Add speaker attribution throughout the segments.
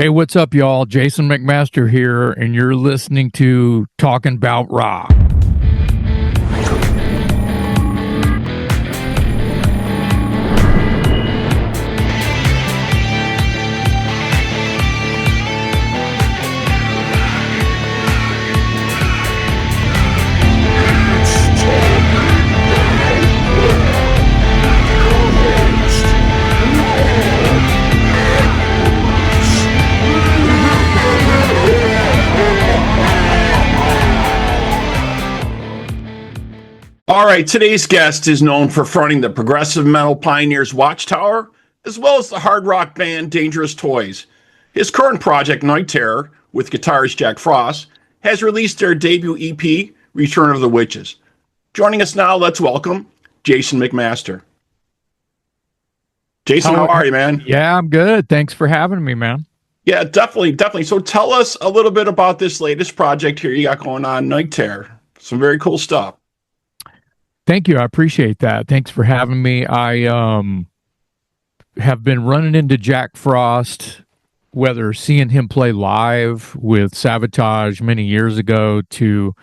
Speaker 1: Hey, what's up, y'all? Jason McMaster here, and you're listening to Talking About Rock.
Speaker 2: All right, today's guest is known for fronting the progressive metal pioneers Watchtower, as well as the hard rock band Dangerous Toys. His current project, Night Terror, with guitarist Jack Frost, has released their debut EP, Return of the Witches. Joining us now, let's welcome Jason McMaster. Jason, how are you, man?
Speaker 1: Yeah, I'm good. Thanks for having me, man.
Speaker 2: Yeah, definitely. So tell us a little bit about this latest project here you got going on, Night Terror. Some very cool stuff.
Speaker 1: Thank you. I appreciate that. Thanks for having me. I have been running into Jack Frost, whether seeing him play live with Sabotage many years ago to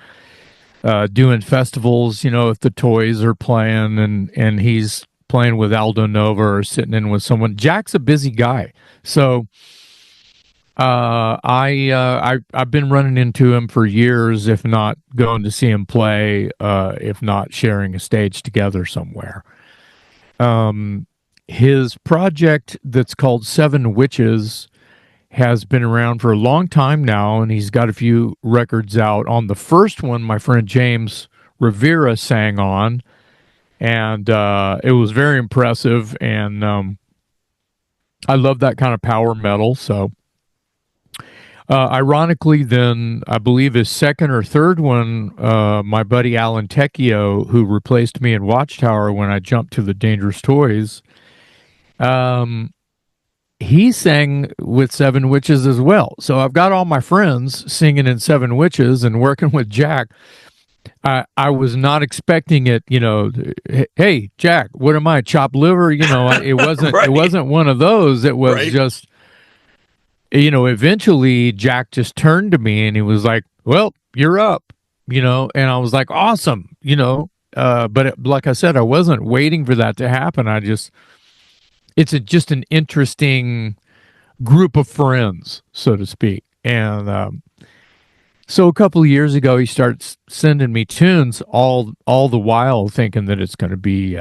Speaker 1: doing festivals, you know, if the Toys are playing and he's playing with Aldo Nova or sitting in with someone. Jack's a busy guy. So I've been running into him for years, if not going to see him play, if not sharing a stage together somewhere. His project that's called Seven Witches has been around for a long time now, and he's got a few records out. On the first one, my friend James Rivera sang on, and it was very impressive, and I love that kind of power metal, so... ironically, then, I believe his second or third one, my buddy Alan Tecchio, who replaced me in Watchtower when I jumped to the Dangerous Toys, he sang with Seven Witches as well. So I've got all my friends singing in Seven Witches and working with Jack. I was not expecting it, you know, hey, Jack, what am I, chopped liver? You know, it wasn't,
Speaker 2: Right.
Speaker 1: It wasn't one of those. It was
Speaker 2: Right.
Speaker 1: just... You know, eventually Jack just turned to me and he was like, well, you're up, you know, and I was like, awesome, you know, but like I said, I wasn't waiting for that to happen. It's just an interesting group of friends, so to speak. And so a couple of years ago, he starts sending me tunes all the while thinking that it's going to be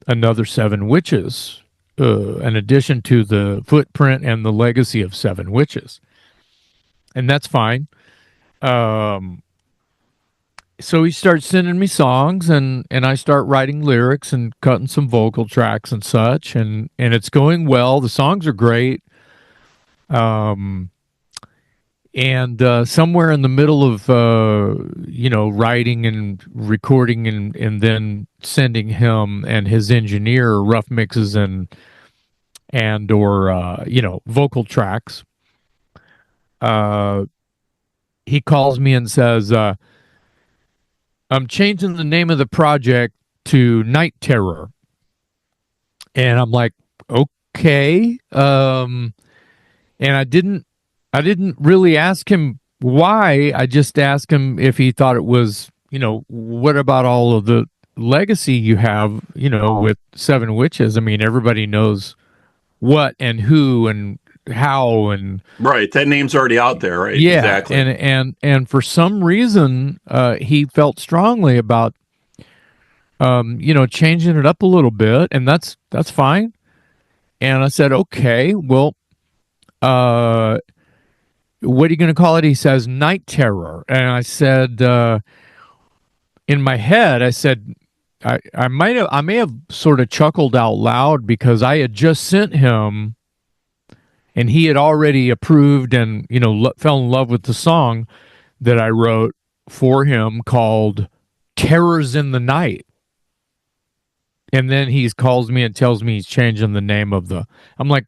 Speaker 1: another Seven Witches, in addition to the footprint and the legacy of Seven Witches. And that's fine. So he starts sending me songs and I start writing lyrics and cutting some vocal tracks and such. And it's going well. The songs are great. And somewhere in the middle of, you know, writing and recording and then sending him and his engineer rough mixes and or you know, vocal tracks, he calls me and says, I'm changing the name of the project to Night Terror. And I'm like, okay. And I didn't really ask him why. I just asked him if he thought it was, you know, what about all of the legacy you have, you know, with Seven Witches? I mean, everybody knows what and who and how and...
Speaker 2: Right, that name's already out there, right?
Speaker 1: Yeah,
Speaker 2: exactly.
Speaker 1: And for some reason, he felt strongly about, you know, changing it up a little bit, and that's fine. And I said, okay, well, what are you going to call it? He says, Night Terror. And I said, in my head, I said, I may have sort of chuckled out loud because I had just sent him and he had already approved and, you know, fell in love with the song that I wrote for him called Terrors in the Night. And then he calls me and tells me he's changing the name of the... I'm like,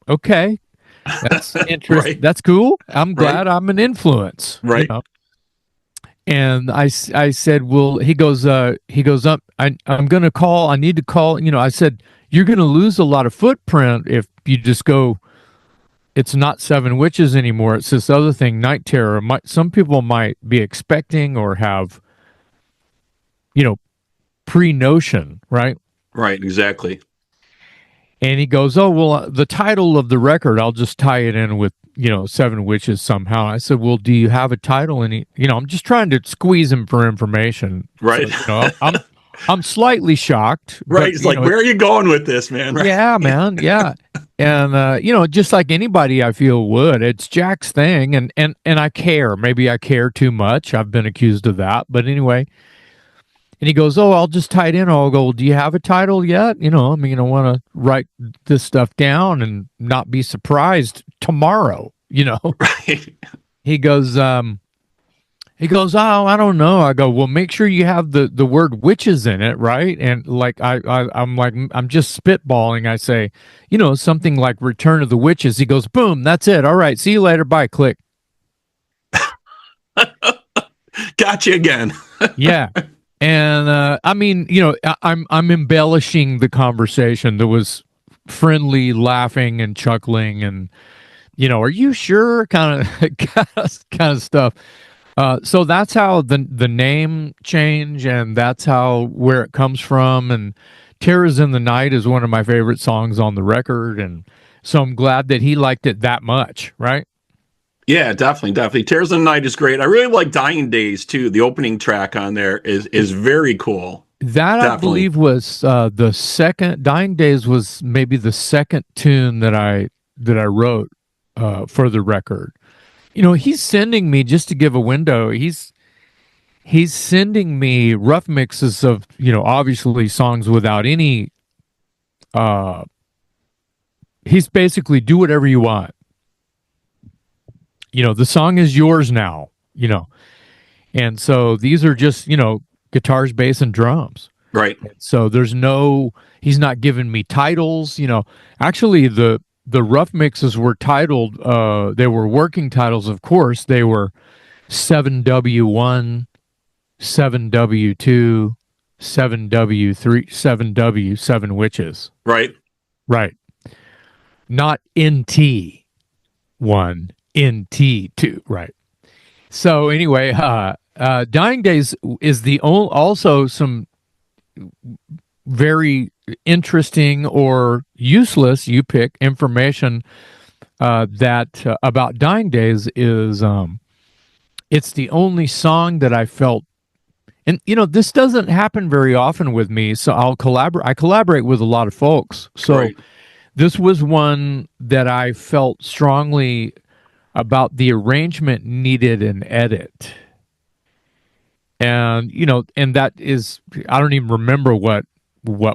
Speaker 1: okay, that's interesting.
Speaker 2: Right.
Speaker 1: That's cool. I'm glad I'm an influence.
Speaker 2: Right.
Speaker 1: You know? And I said, well, he goes up, I'm going to call, I need to call, you know, I said, you're going to lose a lot of footprint if you just go it's not Seven Witches anymore. It's this other thing, Night Terror. Some people might be expecting or have, pre-notion, right?
Speaker 2: Right, exactly.
Speaker 1: And he goes, "Oh, well, the title of the record, I'll just tie it in with, Seven Witches somehow." I said, "Well, do you have a title?" And I'm just trying to squeeze him for information.
Speaker 2: Right.
Speaker 1: So, I'm slightly shocked.
Speaker 2: Right.
Speaker 1: But,
Speaker 2: It's like, where are you going with this, man? Right.
Speaker 1: Yeah, man. Yeah. And, just like anybody I feel would, it's Jack's thing. And I care. Maybe I care too much. I've been accused of that. But anyway, and he goes, "Oh, I'll just tie it in." I'll go, "Well, do you have a title yet? I want to write this stuff down and not be surprised tomorrow,
Speaker 2: Right.
Speaker 1: He goes, "Oh, I don't know." I go, "Well, make sure you have the word witches in it, right?" And like, I'm just spitballing. I say, something like Return of the Witches. He goes, "Boom, that's it. All right, see you later. Bye." Click.
Speaker 2: Got you again.
Speaker 1: Yeah. And I'm embellishing the conversation. There was friendly laughing and chuckling, and are you sure? Kind of stuff. So that's how the name change, and that's where it comes from. And "Terrors in the Night" is one of my favorite songs on the record, and so I'm glad that he liked it that much. Right?
Speaker 2: Yeah, definitely. Tears of the Night is great. I really like Dying Days too. The opening track on there is very cool.
Speaker 1: That
Speaker 2: Definitely.
Speaker 1: I believe was the second. Dying Days was maybe the second tune that I wrote for the record. He's sending me, just to give a window. He's sending me rough mixes of obviously songs without any. He's basically, do whatever you want. The song is yours now, and so these are just, guitars, bass, and drums.
Speaker 2: Right.
Speaker 1: So he's not giving me titles, actually the rough mixes were titled, they were working titles, of course. They were 7W1, 7W2, 7W3, 7W, Seven Witches.
Speaker 2: Right.
Speaker 1: Right. Not NT1. NT2, right? So anyway, Dying Days is also some very interesting or useless, you pick, information that about Dying Days is it's the only song that I felt, and this doesn't happen very often with me. So I collaborate with a lot of folks. So
Speaker 2: right.
Speaker 1: This was one that I felt strongly about. The arrangement needed an edit. And, and that is, I don't even remember what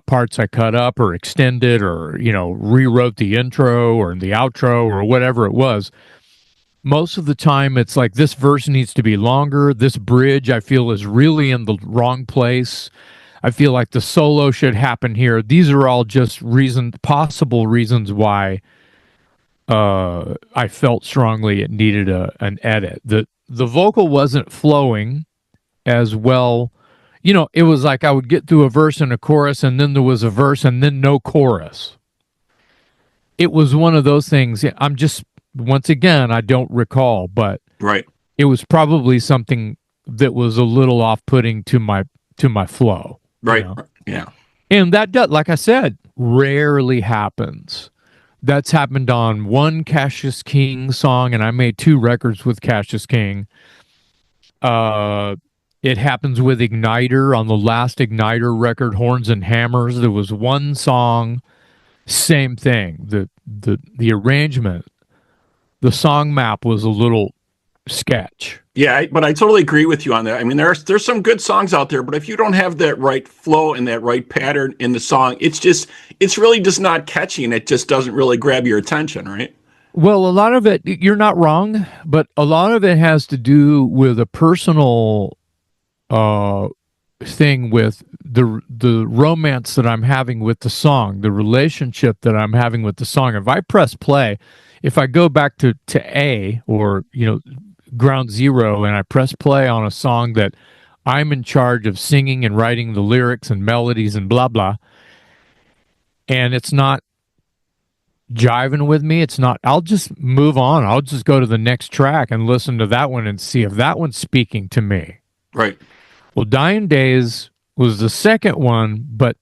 Speaker 1: parts I cut up or extended or, rewrote the intro or the outro or whatever it was. Most of the time it's like, this verse needs to be longer. This bridge I feel is really in the wrong place. I feel like the solo should happen here. These are all just possible reasons why I felt strongly it needed an edit. The vocal wasn't flowing as well. It was like I would get through a verse and a chorus, and then there was a verse and then no chorus. It was one of those things. Once again, I don't recall, but
Speaker 2: right.
Speaker 1: It was probably something that was a little off-putting to my flow.
Speaker 2: Right. Yeah.
Speaker 1: And that does, like I said, rarely happens. That's happened on one Cassius King song, and I made 2 records with Cassius King. It happens with Igniter on the last Igniter record, Horns and Hammers. There was one song, same thing. The arrangement, the song map was a little sketch.
Speaker 2: Yeah, but I totally agree with you on that. I mean, there's some good songs out there, but if you don't have that right flow and that right pattern in the song, it's really just not catchy, and it just doesn't really grab your attention, right?
Speaker 1: Well, a lot of it, you're not wrong, but a lot of it has to do with a personal thing with the romance that I'm having with the song, the relationship that I'm having with the song. If I press play, if I go back to A, or ground zero, and I press play on a song that I'm in charge of singing and writing the lyrics and melodies and blah blah, and it's not jiving with me, it's not, I'll just move on. I'll just go to the next track and listen to that one and see if that one's speaking to me.
Speaker 2: Right.
Speaker 1: Well, Dying Days was the second one, but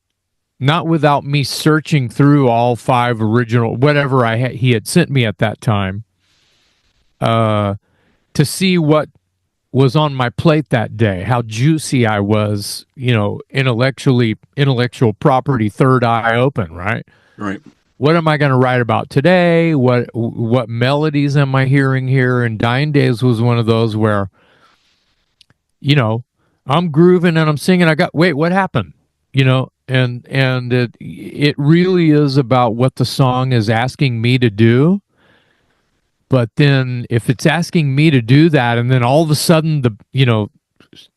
Speaker 1: not without me searching through all 5 original, whatever he had sent me at that time, to see what was on my plate that day, how juicy I was, intellectual property, third eye open, right?
Speaker 2: Right.
Speaker 1: What am I going to write about today? What melodies am I hearing here? And Dying Days was one of those where, I'm grooving and I'm singing. Wait, what happened? And it really is about what the song is asking me to do. But then if it's asking me to do that, and then all of a sudden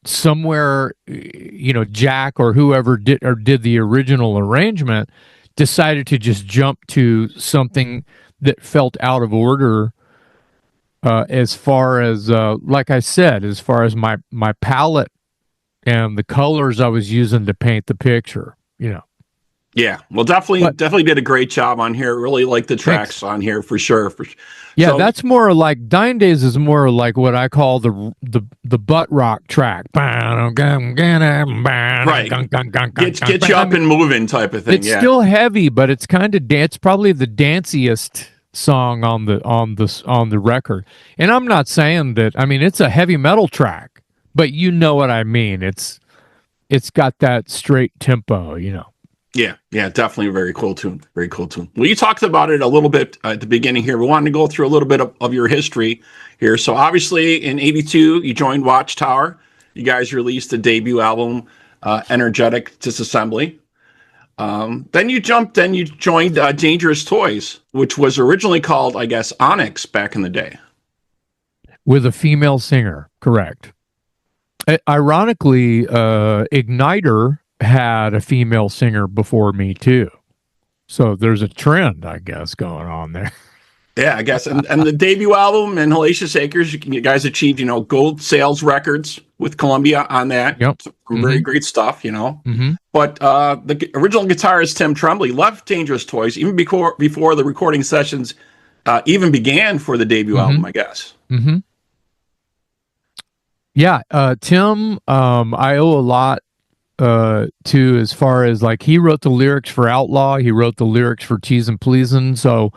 Speaker 1: somewhere, Jack or whoever did the original arrangement decided to just jump to something that felt out of order, as far as, like I said, as far as my palette and the colors I was using to paint the picture,
Speaker 2: Yeah, well, definitely did a great job on here. Really like the tracks on here for sure.
Speaker 1: Yeah, so, that's more like Dying Days is more like what I call the butt rock track. Right,
Speaker 2: get you up and moving type of thing.
Speaker 1: It's still heavy, but it's kind of dance. Probably the danciest song on the record. And I'm not saying that. I mean, it's a heavy metal track, but you know what I mean. It's got that straight tempo,
Speaker 2: Yeah, definitely a very cool tune. Very cool tune. Well, you talked about it a little bit at the beginning here. We wanted to go through a little bit of your history here. So obviously in 82, you joined Watchtower. You guys released the debut album, Energetic Disassembly. Then you joined Dangerous Toys, which was originally called, I guess, Onyx back in the day.
Speaker 1: With a female singer, correct. Ironically, Igniter had a female singer before me too, so there's a trend, I guess, going on there.
Speaker 2: Yeah, I guess. And the debut album, Hellacious Acres, you guys achieved gold sales records with Columbia on that.
Speaker 1: Yep.
Speaker 2: Some very great stuff,
Speaker 1: Mm-hmm.
Speaker 2: But the original guitarist Tim Tremblay left Dangerous Toys even before the recording sessions even began for the debut album, I guess.
Speaker 1: Mm-hmm. Yeah, Tim, I owe a lot to, as far as like, he wrote the lyrics for Outlaw, he wrote the lyrics for Teasin' Pleasin', so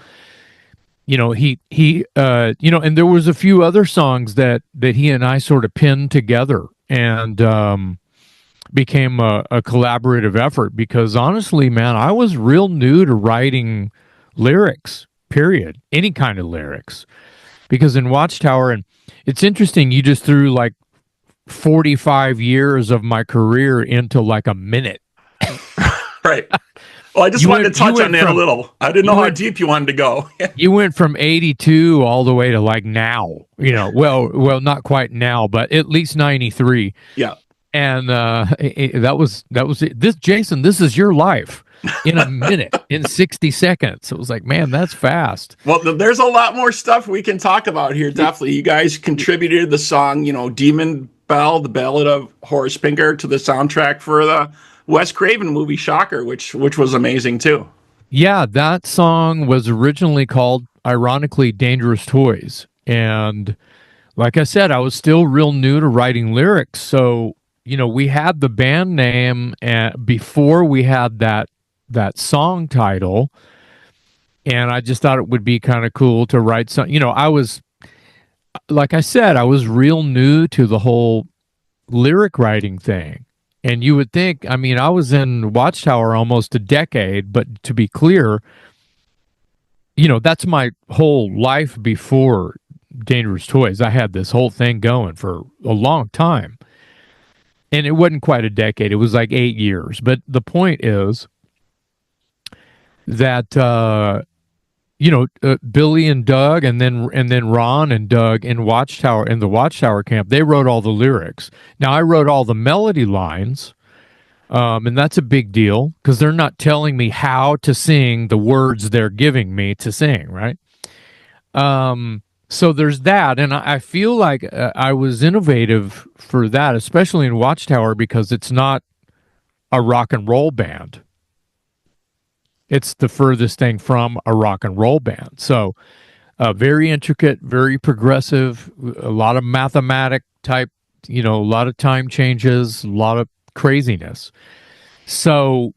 Speaker 1: he and there was a few other songs that he and I sort of pinned together and became a collaborative effort, because honestly, man, I was real new to writing lyrics, period, any kind of lyrics, because in Watchtower, and it's interesting, you just threw like 45 years of my career into like a minute.
Speaker 2: Right. Well, I just wanted to touch on that a little. I didn't know how deep you wanted to go.
Speaker 1: You went from 82 all the way to like now, well, not quite now, but at least 93.
Speaker 2: Yeah.
Speaker 1: And that was it. Jason, this is your life in a minute, in 60 seconds. It was like, man, that's fast.
Speaker 2: Well, there's a lot more stuff we can talk about here. Definitely. You guys contributed the song, Demon Bell, the Ballad of Horace Pinker, to the soundtrack for the Wes Craven movie Shocker, which was amazing too.
Speaker 1: Yeah, that song was originally called, ironically, Dangerous Toys. And like I said, I was still real new to writing lyrics. So, we had the band name before we had that song title. And I just thought it would be kind of cool to write something. I was, like I said, I was real new to the whole lyric writing thing. And you would think, I was in Watchtower almost a decade, but to be clear, that's my whole life before Dangerous Toys. I had this whole thing going for a long time. And it wasn't quite a decade. It was like 8 years. But the point is that, Billy and Doug, and then Ron and Doug in the Watchtower camp, they wrote all the lyrics. Now I wrote all the melody lines, and that's a big deal because they're not telling me how to sing the words they're giving me to sing, right? So there's that, and I feel like I was innovative for that, especially in Watchtower, because it's not a rock and roll band. It's the furthest thing from a rock and roll band. So very intricate, very progressive, a lot of mathematic type, a lot of time changes, a lot of craziness. So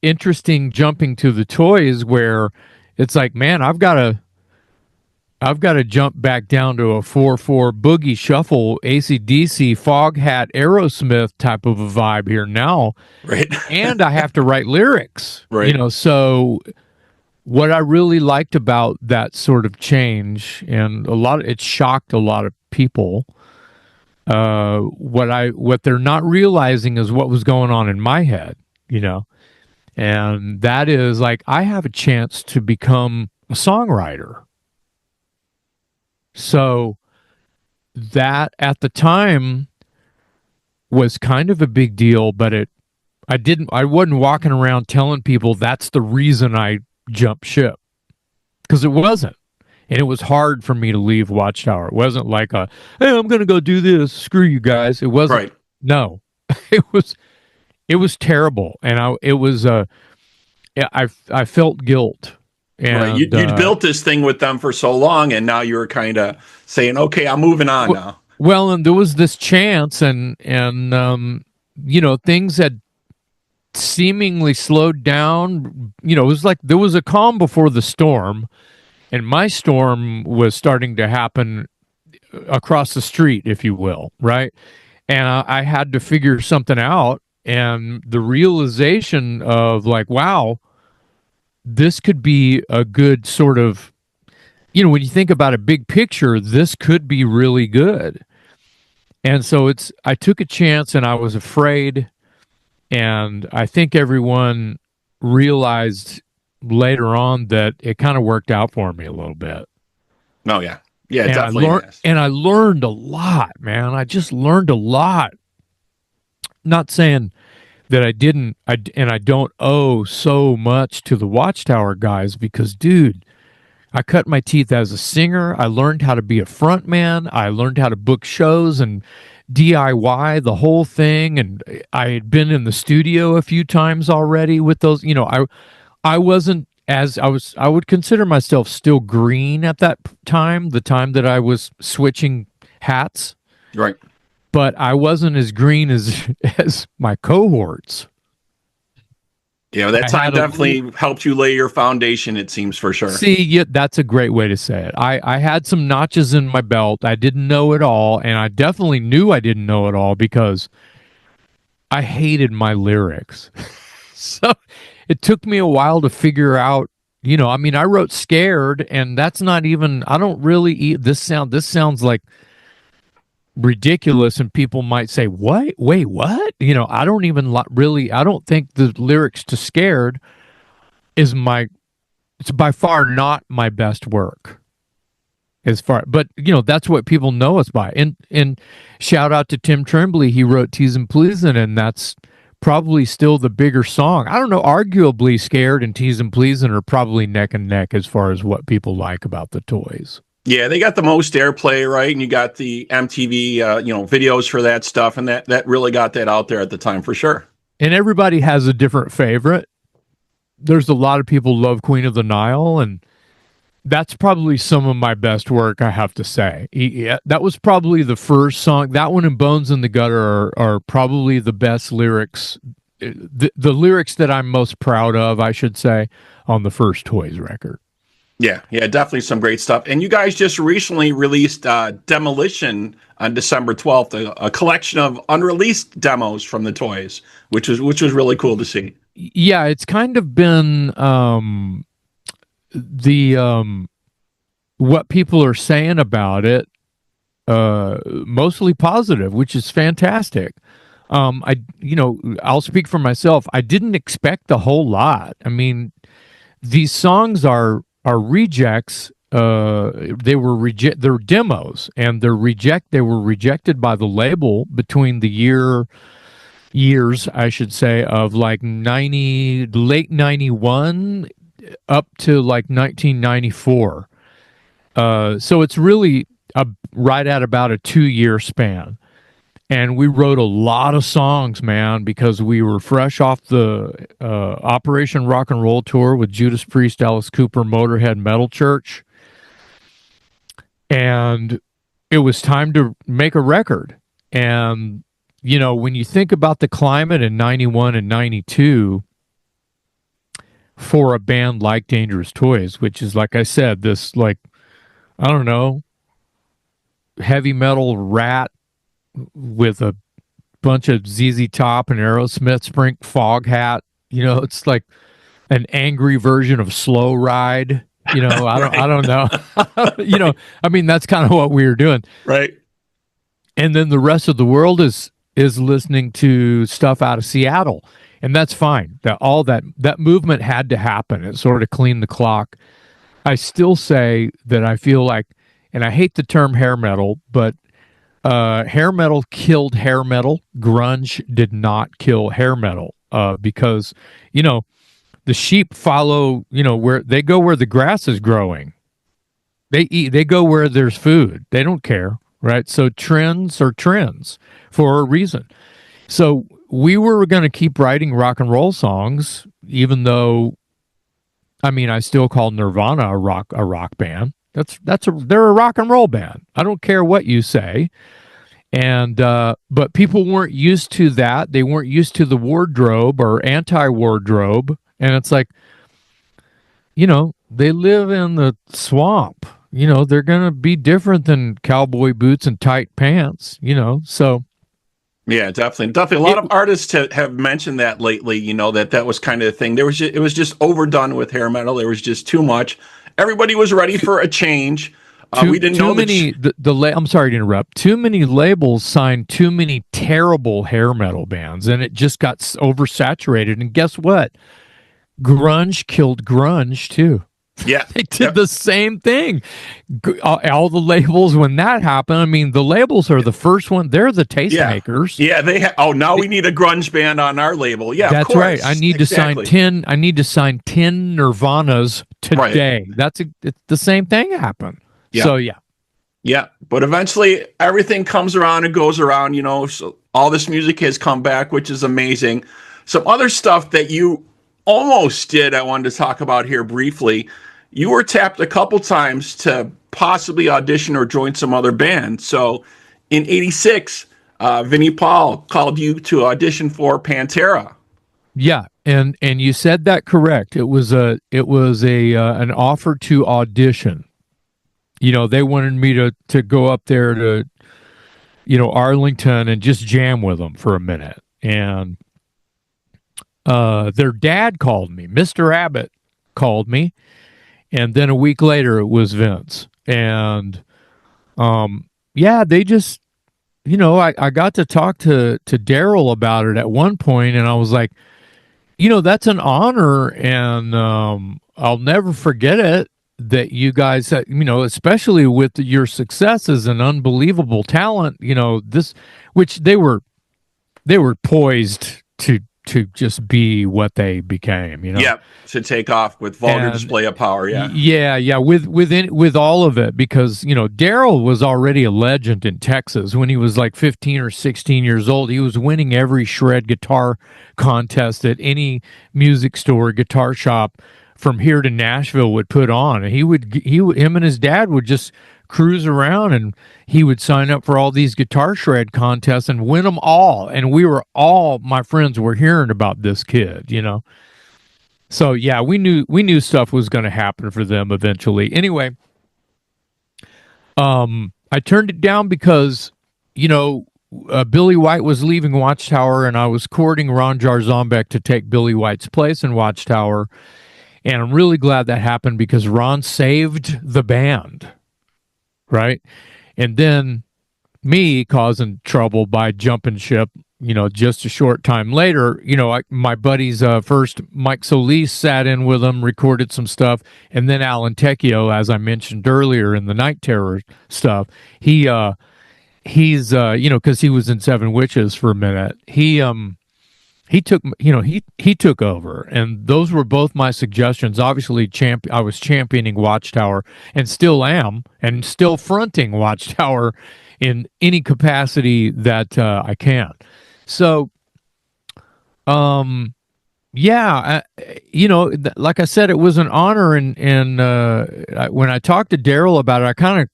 Speaker 1: interesting jumping to the Toys where it's like, man, I've got to jump back down to a 4/4 boogie shuffle, AC/DC, Foghat, Aerosmith type of a vibe here now.
Speaker 2: Right.
Speaker 1: And I have to write lyrics.
Speaker 2: Right.
Speaker 1: So what I really liked about that sort of change, and it shocked a lot of people. What they're not realizing is what was going on in my head, and that is like, I have a chance to become a songwriter. So that at the time was kind of a big deal, but I wasn't walking around telling people that's the reason I jumped ship, because it wasn't. And it was hard for me to leave Watchtower. It wasn't like hey, I'm going to go do this. Screw you guys. It wasn't.
Speaker 2: Right.
Speaker 1: No, it was terrible. And I felt guilt. And
Speaker 2: right. You'd built this thing with them for so long, and now you're kind of saying, okay, I'm moving on now.
Speaker 1: Well, and there was this chance, and things had seemingly slowed down. It was like there was a calm before the storm, and my storm was starting to happen across the street, if you will, right? And I had to figure something out, and the realization of like, wow, this could be a good sort of, when you think about a big picture, this could be really good. And so I took a chance, and I was afraid, and I think everyone realized later on that it kind of worked out for me a little bit.
Speaker 2: Oh yeah. Yeah,
Speaker 1: and
Speaker 2: definitely.
Speaker 1: And I learned a lot, man. I just learned a lot. Not saying that I didn't, and I don't owe so much to the Watchtower guys, because, dude, I cut my teeth as a singer. I learned how to be a front man. I learned how to book shows and DIY the whole thing. And I had been in the studio a few times already with those. I wasn't I would consider myself still green at that time, the time that I was switching hats.
Speaker 2: Right.
Speaker 1: But I wasn't as green as my cohorts.
Speaker 2: Yeah, that time definitely helped you lay your foundation, it seems, for sure.
Speaker 1: See, yeah, that's a great way to say it. I had some notches in my belt. I didn't know it all, and I definitely knew I didn't know it all because I hated my lyrics. So it took me a while to figure out, I wrote Scared, and that's not even, I don't really this sounds like ridiculous, and people might say, wait, what? I don't even really, I don't think the lyrics to Scared it's by far not my best work. But that's what people know us by. And shout out to Tim Tremblay, he wrote Teasin' Pleasin', and that's probably still the bigger song. I don't know, arguably Scared and Teasin' Pleasin' are probably neck and neck as far as what people like about the Toys.
Speaker 2: Yeah, they got the most airplay, right? And you got the MTV, videos for that stuff, and that really got that out there at the time for sure.
Speaker 1: And everybody has a different favorite. There's a lot of people love Queen of the Nile, and that's probably some of my best work, I have to say. Yeah, that was probably the first song. That one and Bones in the Gutter are probably the best lyrics, the lyrics that I'm most proud of, I should say, on the first Toys record.
Speaker 2: Yeah, definitely some great stuff. And you guys just recently released Demolition on December 12th, a collection of unreleased demos from the Toys, which was really cool to see.
Speaker 1: Yeah, it's kind of been what people are saying about it, mostly positive, which is fantastic. I'll speak for myself. I didn't expect a whole lot. I mean, these songs are rejects. They're demos, and they were rejected by the label between the years, I should say, of like late 91 up to like 1994. So it's really right at about a 2-year span. And we wrote a lot of songs, man, because we were fresh off the Operation Rock and Roll tour with Judas Priest, Alice Cooper, Motorhead, Metal Church. And it was time to make a record. And, you know, when you think about the climate in 91 and 92 for a band like Dangerous Toys, which is, like I said, this, like, I don't know, heavy metal rat with a bunch of ZZ Top and Aerosmith Spring Fog hat. You know, it's like an angry version of Slow Ride. You know, I don't know. You know, I mean, that's kind of what we were doing.
Speaker 2: Right.
Speaker 1: And then the rest of the world is listening to stuff out of Seattle. And that's fine. That movement had to happen. It sort of cleaned the clock. I still say that I feel like, and I hate the term hair metal, but hair metal killed hair metal. Grunge did not kill hair metal because, you know, the sheep follow, you know, where they go where the grass is growing. They go where there's food. They don't care, right? So trends are trends for a reason. So we were going to keep writing rock and roll songs, even though, I mean, I still call Nirvana a rock band. They're a rock and roll band. I don't care what you say. And but people weren't used to that. They weren't used to the wardrobe or anti-wardrobe. And it's like, you know, they live in the swamp. You know, they're going to be different than cowboy boots and tight pants, you know. So
Speaker 2: yeah, definitely. A lot of artists have mentioned that lately, you know, that was kind of the thing. It was just overdone with hair metal. There was just too much. Everybody was ready for a change. We didn't know
Speaker 1: many. I'm sorry to interrupt. Too many labels signed too many terrible hair metal bands, and it just got oversaturated. And guess what? Grunge killed grunge too.
Speaker 2: Yeah,
Speaker 1: they did the same thing. All the labels, when that happened, I mean, the labels are the first one. They're the tastemakers.
Speaker 2: Yeah, now we need a grunge band on our label. Yeah,
Speaker 1: that's
Speaker 2: of course.
Speaker 1: Right. I need to sign 10. I need to sign 10 Nirvanas today. Right. It's the same thing happened. Yeah. So
Speaker 2: yeah. But eventually, everything comes around and goes around. You know, so all this music has come back, which is amazing. Some other stuff that you almost did, I wanted to talk about here briefly. You were tapped a couple times to possibly audition or join some other band. So in '86, Vinnie Paul called you to audition for Pantera.
Speaker 1: Yeah, and you said that correct. It was an offer to audition. You know, they wanted me to go up there to, you know, Arlington and just jam with them for a minute. And their dad called me. Mr. Abbott called me. And then a week later, it was Vince. And, yeah, they just, you know, I got to talk to Daryl about it at one point, and I was like, you know, that's an honor, and I'll never forget it, that you guys, you know, especially with your successes and unbelievable talent, you know, which they were poised to just be what they became, you know.
Speaker 2: Yeah, to take off with vulgar display of power.
Speaker 1: Yeah. With all of it, because, you know, Daryl was already a legend in Texas when he was like 15 or 16 years old. He was winning every shred guitar contest that any music store, guitar shop from here to Nashville would put on, and him and his dad would just cruise around, and he would sign up for all these guitar shred contests and win them all. And my friends were hearing about this kid, you know. So yeah, we knew stuff was going to happen for them eventually. Anyway, I turned it down because, you know, Billy White was leaving Watchtower, and I was courting Ron Jarzombeck to take Billy White's place in Watchtower. And I'm really glad that happened because Ron saved the band. Right. And then me causing trouble by jumping ship, you know, just a short time later. You know, my buddies, first Mike Solis sat in with them, recorded some stuff. And then Alan Tecchio, as I mentioned earlier in the Night Terror stuff, he's, you know, because he was in Seven Witches for a minute. he took he took over, and those were both my suggestions. Obviously, I was championing Watchtower, and still am, and still fronting Watchtower in any capacity that I can. So, yeah, like I said, it was an honor, and when I talked to Daryl about it, I kind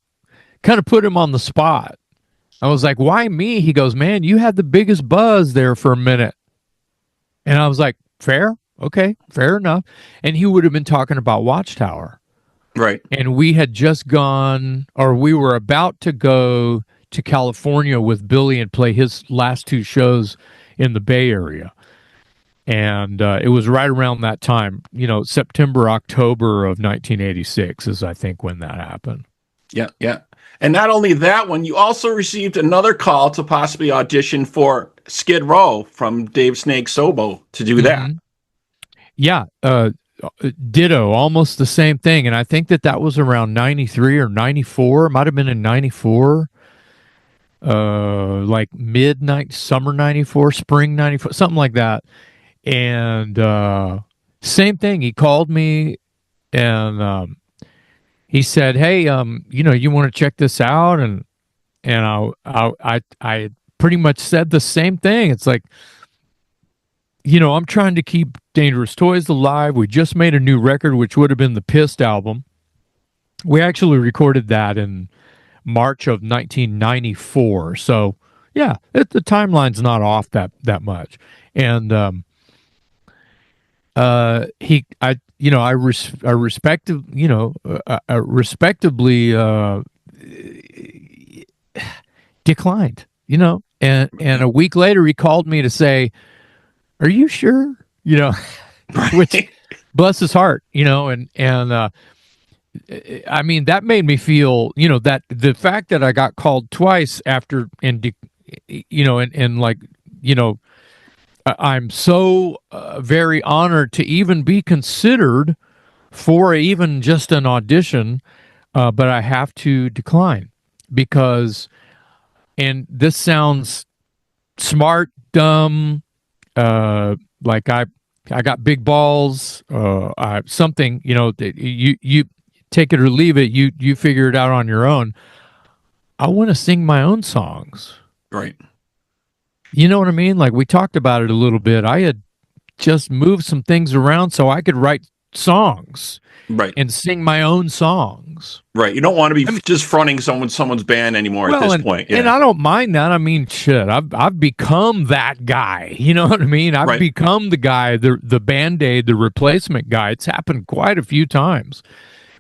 Speaker 1: of put him on the spot. I was like, "Why me?" He goes, "Man, you had the biggest buzz there for a minute." And I was like, fair. Okay, fair enough. And he would have been talking about Watchtower.
Speaker 2: Right.
Speaker 1: And we had just gone, or we were about to go to California with Billy and play his last two shows in the Bay Area. And it was right around that time, September, October of 1986 is, I think, when that happened.
Speaker 2: Yeah, yeah. And not only that one, you also received another call to possibly audition for Skid Row from Dave Snake Sobo to do that.
Speaker 1: Yeah, ditto, almost the same thing. And I think that was around 93 or 94. It might have been in 94, like summer 94, spring 94, something like that. And same thing. He called me and he said, "Hey, you want to check this out?" And I pretty much said the same thing. It's like, I'm trying to keep Dangerous Toys alive. We just made a new record, which would have been the Pissed album. We actually recorded that in March of 1994. So yeah, the timeline's not off that much. And respectably declined, and a week later he called me to say, "Are you sure?" Which bless his heart, and I mean, that made me feel, that the fact that I got called twice after, I'm so very honored to even be considered for even just an audition, but I have to decline because, and this sounds smart, dumb, like I got big balls, something, you take it or leave it, you figure it out on your own. I want to sing my own songs.
Speaker 2: Right.
Speaker 1: You know what I mean? Like we talked about it a little bit. I had just moved some things around so I could write songs,
Speaker 2: right,
Speaker 1: and sing my own songs.
Speaker 2: Right. You don't want to be just fronting someone's band anymore at this point. Yeah.
Speaker 1: And I don't mind that. I mean, shit, I've become that guy. You know what I mean? I've become the guy, the Band-Aid, the replacement guy. It's happened quite a few times.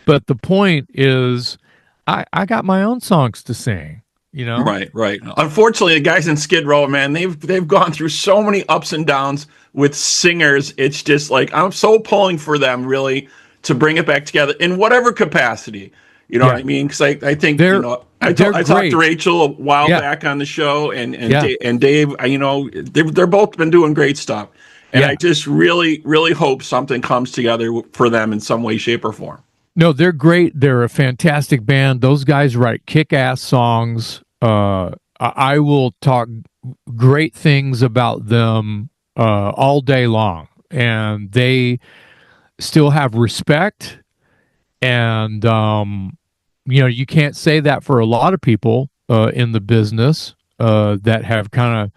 Speaker 1: But the point is, I got my own songs to sing.
Speaker 2: Right. Unfortunately, the guys in Skid Row, man, they've gone through so many ups and downs with singers. It's just like I'm so pulling for them, really, to bring it back together in whatever capacity. You know what I mean? Because I think I talked to Rachel a while back on the show, and Dave. They're both been doing great stuff, and I just really hope something comes together for them in some way, shape, or form.
Speaker 1: No, they're great. They're a fantastic band. Those guys write kick-ass songs. I will talk great things about them all day long, and they still have respect. And you can't say that for a lot of people in the business that have kind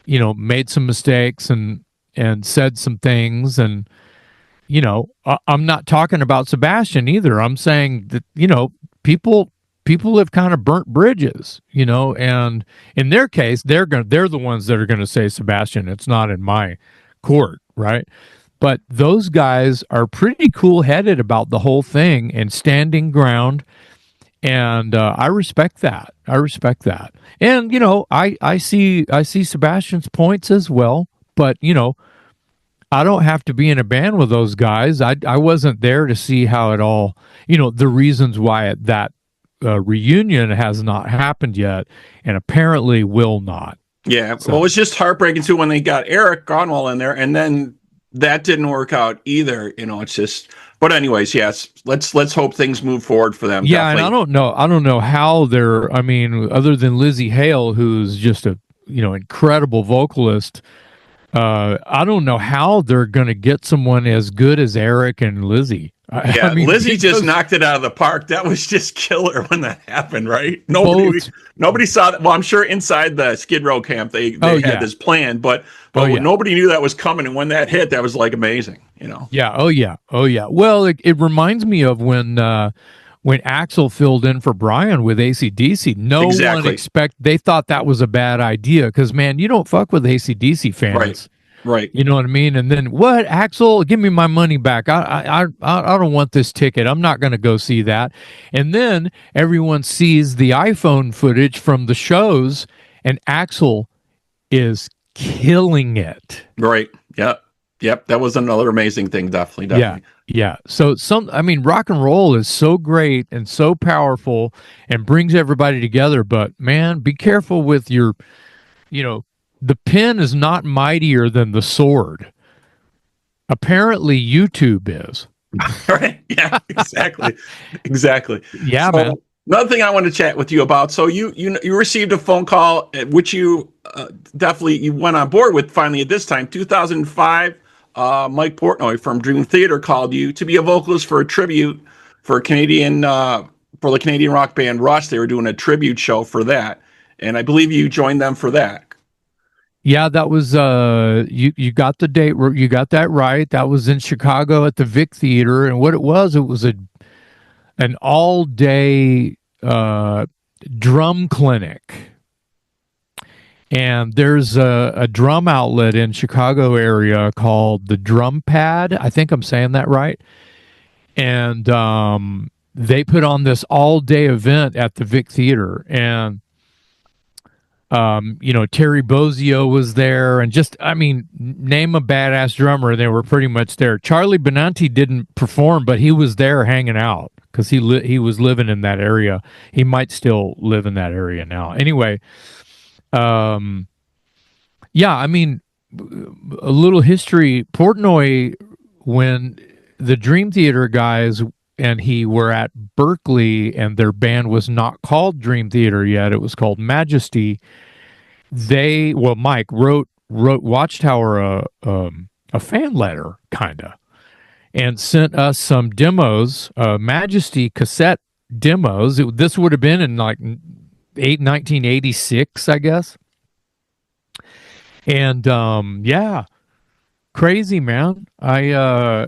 Speaker 1: of made some mistakes and said some things. And I'm not talking about Sebastian either. I'm saying that, people have kind of burnt bridges, and in their case, they're the ones that are going to say, Sebastian, it's not in my court, right? But those guys are pretty cool-headed about the whole thing and standing ground, and I respect that. And I see Sebastian's points as well, but I don't have to be in a band with those guys. I wasn't there to see how it all, the reasons why that reunion has not happened yet, and apparently will not.
Speaker 2: Yeah, so. Well, it was just heartbreaking too when they got Eric Gonwall in there, and then that didn't work out either. It's just. But anyways, yes, let's hope things move forward for them.
Speaker 1: Yeah, definitely. And I don't know how they're. I mean, other than Lizzie Hale, who's just a incredible vocalist. I don't know how they're going to get someone as good as Eric and Lizzie. I
Speaker 2: Yeah,
Speaker 1: mean,
Speaker 2: Lizzie just
Speaker 1: because
Speaker 2: knocked it out of the park. That was just killer when that happened, right?
Speaker 1: both.
Speaker 2: Nobody saw that. Well, I'm sure inside the Skid Row camp
Speaker 1: Oh
Speaker 2: they had
Speaker 1: yeah.
Speaker 2: this plan, but
Speaker 1: Oh yeah.
Speaker 2: nobody knew that was coming. And when that hit, that was like amazing, you know.
Speaker 1: Yeah. Oh yeah. Oh yeah. Well, it reminds me of when Axel filled in for Brian with AC/DC. No one
Speaker 2: Exactly.
Speaker 1: they thought that was a bad idea because man, you don't fuck with AC/DC
Speaker 2: Right.
Speaker 1: fans.
Speaker 2: Right.
Speaker 1: You know what I mean? And then what, Axel? Give me my money back. I don't want this ticket. I'm not going to go see that. And then everyone sees the iPhone footage from the shows, and Axel is killing it.
Speaker 2: Right. Yep. Yep. That was another amazing thing. Definitely.
Speaker 1: Yeah,
Speaker 2: Definitely.
Speaker 1: yeah. So I mean, rock and roll is so great and so powerful and brings everybody together. But man, be careful with your, you know, the pen is not mightier than the sword. Apparently, YouTube is.
Speaker 2: Right. Yeah. Exactly. Exactly.
Speaker 1: Yeah, man.
Speaker 2: So another thing I want to chat with you about. So you received a phone call, which you definitely you went on board with finally at this time, 2005. Mike Portnoy from Dream Theater called you to be a vocalist for a tribute for a Canadian for the Canadian rock band Rush. They were doing a tribute show for that, and I believe you joined them for that.
Speaker 1: Yeah, that was you got the date, you got that right. That was in Chicago at the Vic Theater, and what it was an all day drum clinic. And there's a drum outlet in Chicago area called the Drum Pad. I think I'm saying that right. And they put on this all day event at the Vic Theater, and you know, Terry Bozzio was there, and just, I mean, name a badass drummer, they were pretty much there. Charlie Benanti didn't perform, but he was there hanging out because he was living in that area. He might still live in that area now. Anyway, yeah, I mean, a little history. Portnoy, when the Dream Theater guys and he were at Berkeley, and their band was not called Dream Theater yet; it was called Majesty. Mike wrote Watchtower a fan letter, kinda, and sent us some demos, Majesty cassette demos. This would have been in like 1986, I guess. And yeah, crazy, man. I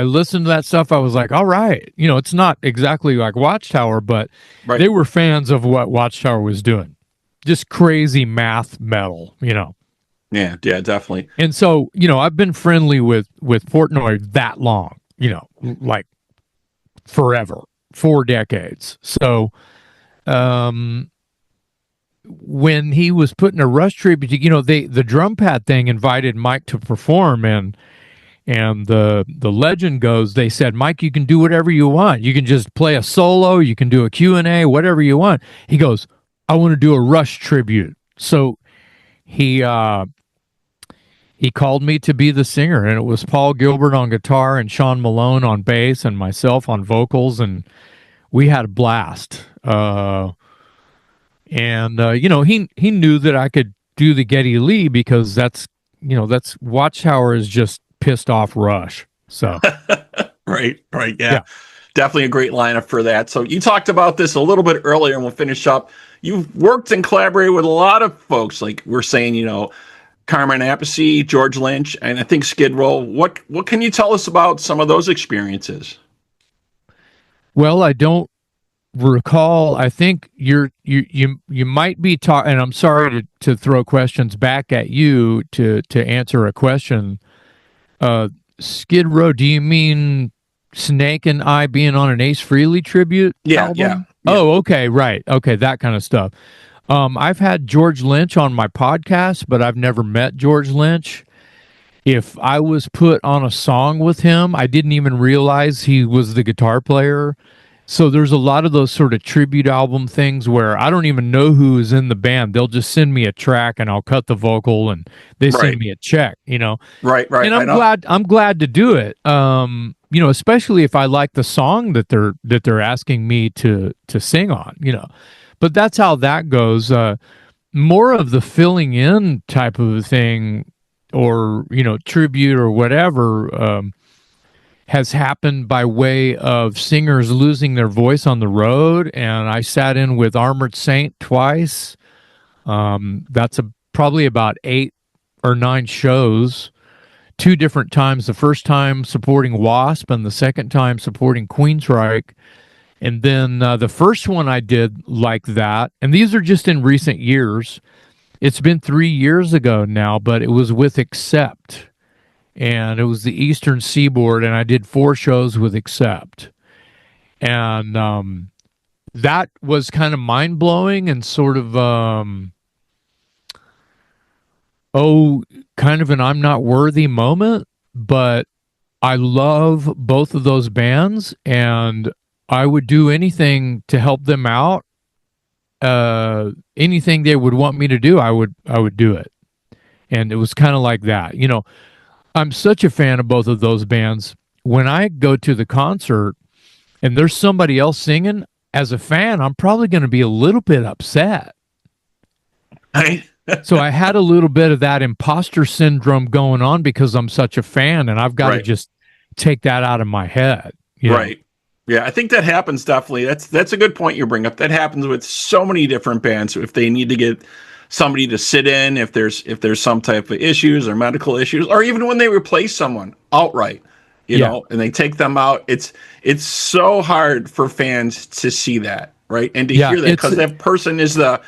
Speaker 1: listened to that stuff. I was like, all right, it's not exactly like Watchtower, but
Speaker 2: Right.
Speaker 1: they were fans of what Watchtower was doing. Just crazy math metal.
Speaker 2: Yeah. Yeah. Definitely.
Speaker 1: And so, I've been friendly with Portnoy that long, like forever, 4 decades. So, when he was putting a Rush tribute, the drum pad thing invited Mike to perform, and the legend goes, they said, Mike, you can do whatever you want. You can just play a solo, you can do a Q&A, whatever you want. He goes, I want to do a Rush tribute. So he called me to be the singer, and it was Paul Gilbert on guitar and Sean Malone on bass and myself on vocals, and we had a blast. And he knew that I could do the Geddy Lee because that's Watchtower is just pissed off Rush. So
Speaker 2: Right. Yeah. Definitely a great lineup for that. So you talked about this a little bit earlier, and we'll finish up. You've worked and collaborated with a lot of folks, like we're saying, Carmen Appice, George Lynch, and I think Skid Row. What can you tell us about some of those experiences?
Speaker 1: Well, I don't recall. I think you might be talking, and I'm sorry to throw questions back at you to answer a question. Skid Row, do you mean Snake and I being on an Ace Frehley tribute album?
Speaker 2: Yeah.
Speaker 1: Oh, okay, right. Okay, that kind of stuff. I've had George Lynch on my podcast, but I've never met George Lynch. If I was put on a song with him, I didn't even realize he was the guitar player. So there's a lot of those sort of tribute album things where I don't even know who is in the band. They'll just send me a track and I'll cut the vocal and they send me a check,
Speaker 2: Right.
Speaker 1: And I'm glad to do it. Especially if I like the song that they're asking me to sing on, But that's how that goes. More of the filling in type of a thing or tribute or whatever has happened by way of singers losing their voice on the road. And I sat in with Armored Saint twice. That's probably about 8 or 9 shows, 2 different times. The first time supporting Wasp, and the second time supporting Queensryche. And then the first one I did like that, and these are just in recent years. It's been 3 years ago now, but it was with Accept. And it was the Eastern Seaboard, and I did 4 shows with Accept. And that was kind of mind-blowing and sort of, kind of an I'm not worthy moment. But I love both of those bands, and I would do anything to help them out. Anything they would want me to do, I would do it. And it was kind of like that. I'm such a fan of both of those bands. When I go to the concert and there's somebody else singing, as a fan, I'm probably going to be a little bit upset. So I had a little bit of that imposter syndrome going on because I'm such a fan, and I've got to just take that out of my head.
Speaker 2: Right. Yeah, I think that happens definitely. That's a good point you bring up. That happens with so many different bands. If they need to get somebody to sit in, if there's some type of issues or medical issues, or even when they replace someone outright, you know, and they take them out, it's so hard for fans to see that, right? And to hear that, because that person is the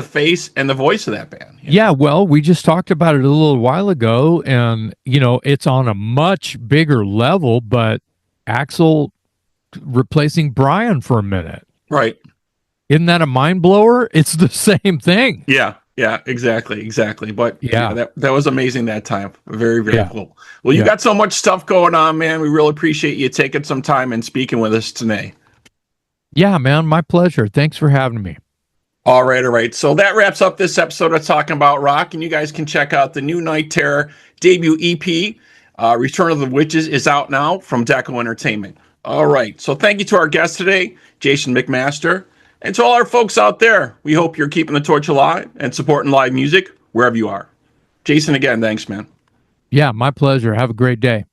Speaker 2: face and the voice of that band.
Speaker 1: Yeah, well, we just talked about it a little while ago, and it's on a much bigger level, but Axl replacing Brian for a minute.
Speaker 2: Right.
Speaker 1: Isn't that a mind blower? It's the same thing.
Speaker 2: Yeah, exactly. But that was amazing that time. Very, very cool. Well, you got so much stuff going on, man. We really appreciate you taking some time and speaking with us today. Yeah,
Speaker 1: man, my pleasure. Thanks for having me.
Speaker 2: All right. So that wraps up this episode of Talking About Rock, and you guys can check out the new Night Terror debut EP. Return of the Witches is out now from Deko Entertainment. All right. So thank you to our guest today, Jason McMaster. And to all our folks out there, we hope you're keeping the torch alive and supporting live music wherever you are. Jason, again, thanks, man.
Speaker 1: Yeah, my pleasure. Have a great day.